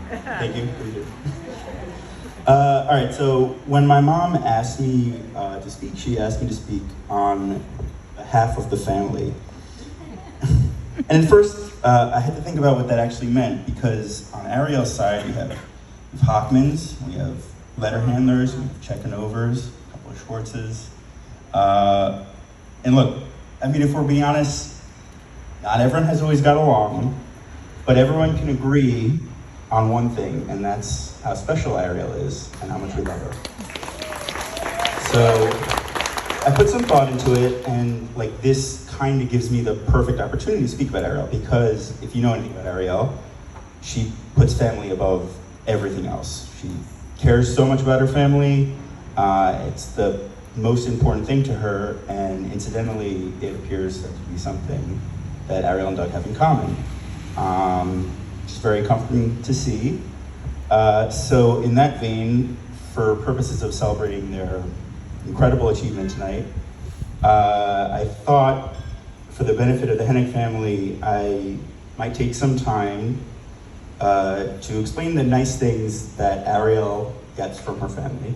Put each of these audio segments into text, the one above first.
Thank you. Thank you. All right, so when my mom asked me to speak, she asked me to speak on behalf of the family. And at first, I had to think about what that actually meant, because on Ariel's side, we have Hockmans, we have letter handlers, we have Chekanovers, a couple of Schwartzes. And look, I mean, if we're being honest, not everyone has always got along, but everyone can agree on one thing, and that's how special Ariel is and how much we love her. So I put some thought into it, and like this kind of gives me the perfect opportunity to speak about Ariel, because if you know anything about Ariel, she puts family above everything else. She cares so much about her family. It's the most important thing to her, and incidentally, it appears to be something that Ariel and Doug have in common. It's very comforting to see. So in that vein, for purposes of celebrating their incredible achievement tonight, I thought for the benefit of the Hennick family, I might take some time to explain the nice things that Ariel gets from her family.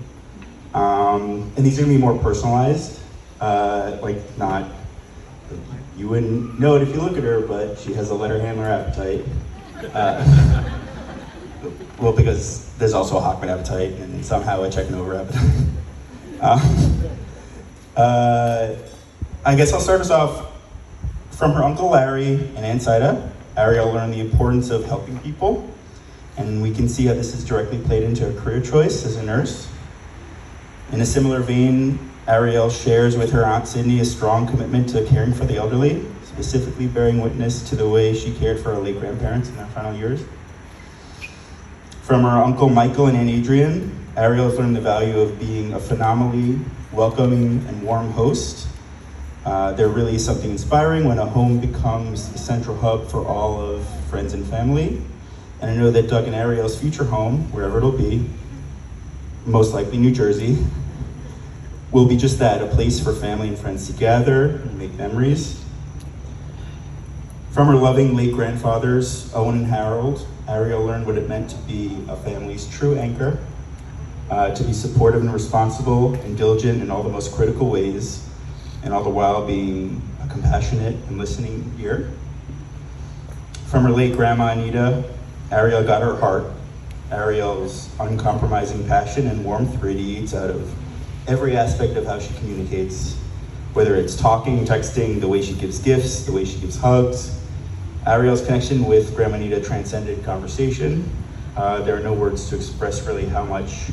And these are gonna be more personalized, not, you wouldn't know it if you look at her, but she has a letter handler appetite. Well, because there's also a Hockman appetite and somehow a Chekanover appetite. I guess I'll start us off. From her Uncle Larry and Aunt Saida, Ariel learned the importance of helping people, and we can see how this is directly played into her career choice as a nurse. In a similar vein, Ariel shares with her Aunt Sydney a strong commitment to caring for the elderly, specifically bearing witness to the way she cared for her late grandparents in their final years. From her Uncle Michael and Aunt Adrian, Ariel has learned the value of being a phenomenally welcoming and warm host. There really is something inspiring when a home becomes a central hub for all of friends and family. And I know that Doug and Ariel's future home, wherever it'll be, most likely New Jersey, will be just that, a place for family and friends to gather and make memories. From her loving late grandfathers, Owen and Harold, Ariel learned what it meant to be a family's true anchor, to be supportive and responsible and diligent in all the most critical ways, and all the while being a compassionate and listening ear. From her late grandma Anita, Ariel got her heart. Ariel's uncompromising passion and warmth radiates out of every aspect of how she communicates, whether it's talking, texting, the way she gives gifts, the way she gives hugs. Ariel's connection with Grandma Anita transcended conversation. There are no words to express really how much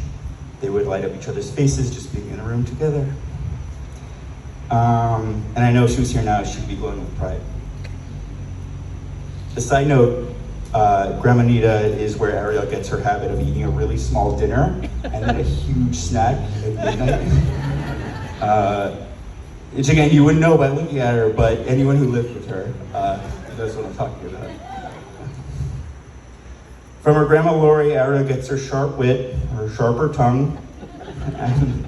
they would light up each other's faces just being in a room together. And I know if she was here now, she'd be glowing with pride. A side note, Grandma Anita is where Ariel gets her habit of eating a really small dinner and then a huge snack at midnight. Which again, you wouldn't know by looking at her, but anyone who lived with her knows what I'm talking about. From her Grandma Lori, Ariel gets her sharp wit, her sharper tongue, and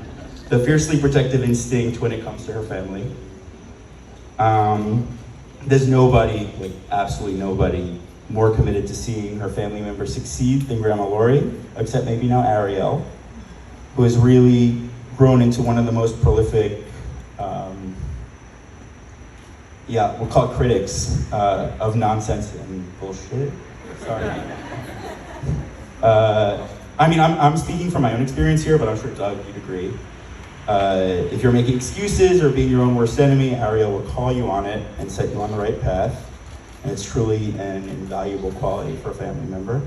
the fiercely protective instinct when it comes to her family. There's nobody, like absolutely nobody, more committed to seeing her family members succeed than Grandma Lori, except maybe now Ariel, who has really grown into one of the most prolific, we'll call it critics of nonsense and bullshit. Sorry. I'm speaking from my own experience here, but I'm sure Doug, you'd agree. If you're making excuses or being your own worst enemy, Ariel will call you on it and set you on the right path. And it's truly an invaluable quality for a family member.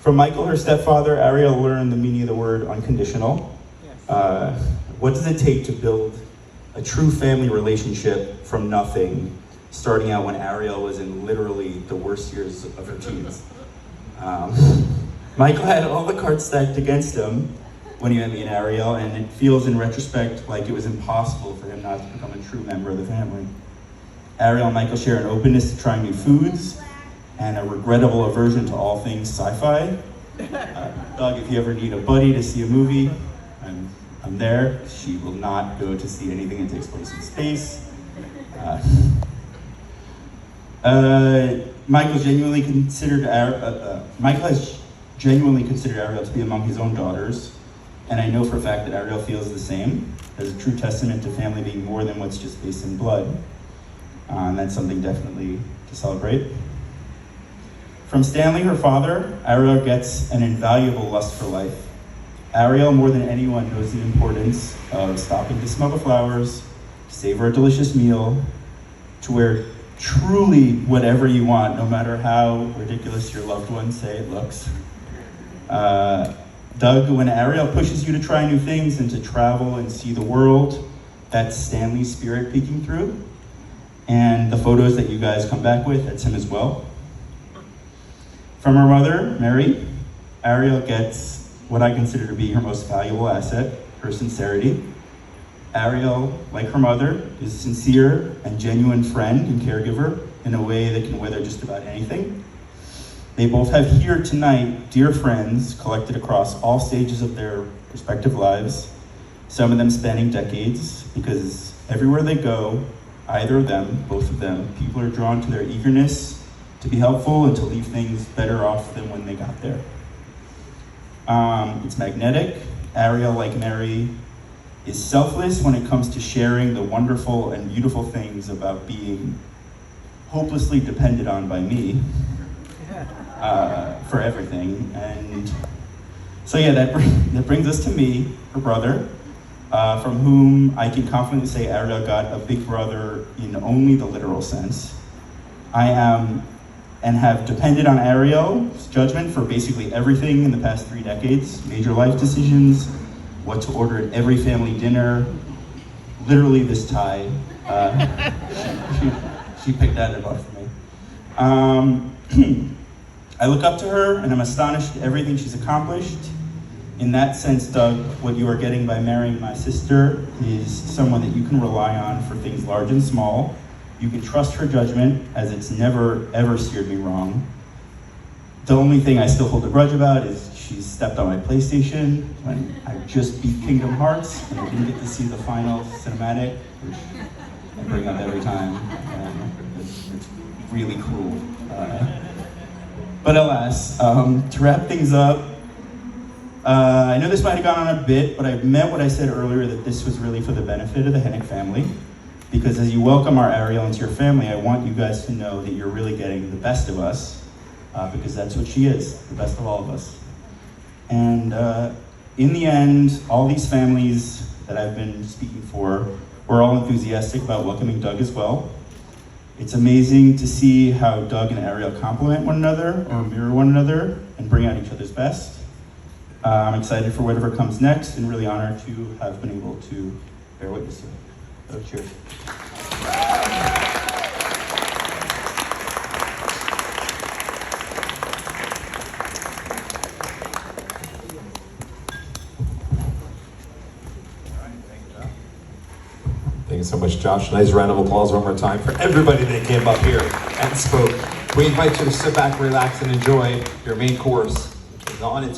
From Michael, her stepfather, Ariel learned the meaning of the word unconditional. Yes. What does it take to build a true family relationship from nothing, starting out when Ariel was in literally the worst years of her teens? Michael had all the cards stacked against him when he met me and Ariel, and it feels in retrospect like it was impossible for him not to become a true member of the family. Ariel and Michael share an openness to trying new foods and a regrettable aversion to all things sci-fi. Doug, if you ever need a buddy to see a movie, I'm there. She will not go to see anything that takes place in space. Michael has genuinely considered Ariel to be among his own daughters, and I know for a fact that Ariel feels the same, as a true testament to family being more than what's just based in blood. And that's something definitely to celebrate. From Stanley, her father, Ariel gets an invaluable lust for life. Ariel, more than anyone, knows the importance of stopping to smell the flowers, savor a delicious meal, to wear truly whatever you want, no matter how ridiculous your loved ones say it looks. Doug, when Ariel pushes you to try new things and to travel and see the world, that's Stanley's spirit peeking through. And the photos that you guys come back with, that's him as well. From her mother, Mary, Ariel gets what I consider to be her most valuable asset, her sincerity. Ariel, like her mother, is a sincere and genuine friend and caregiver in a way that can weather just about anything. They both have here tonight dear friends collected across all stages of their respective lives, some of them spanning decades, because everywhere they go, either of them, both of them, people are drawn to their eagerness to be helpful and to leave things better off than when they got there. It's magnetic. Ariel, like Mary, is selfless when it comes to sharing the wonderful and beautiful things about being hopelessly depended on by me for everything. And so yeah, that brings us to me, her brother, from whom I can confidently say Ariel got a big brother in only the literal sense. I am and have depended on Ariel's judgment for basically everything in the past 3 decades, major life decisions, what to order at every family dinner, literally this tie. She picked that up for me. I look up to her and I'm astonished at everything she's accomplished. In that sense, Doug, what you are getting by marrying my sister is someone that you can rely on for things large and small. You can trust her judgment, as it's never, ever steered me wrong. The only thing I still hold a grudge about is she's stepped on my PlayStation when I just beat Kingdom Hearts and I didn't get to see the final cinematic, which I bring up every time. It's really cruel. But alas, to wrap things up, I know this might have gone on a bit, but I meant what I said earlier, that this was really for the benefit of the Hennick family. Because as you welcome our Ariel into your family, I want you guys to know that you're really getting the best of us, because that's what she is, the best of all of us. And in the end, all these families that I've been speaking for were all enthusiastic about welcoming Doug as well. It's amazing to see how Doug and Ariel complement one another or mirror one another and bring out each other's best. I'm excited for whatever comes next and really honored to have been able to bear witness to it. So cheers. Thank you so much, Josh. Nice round of applause one more time for everybody that came up here and spoke. We invite you to sit back, relax, and enjoy your main course. It's on its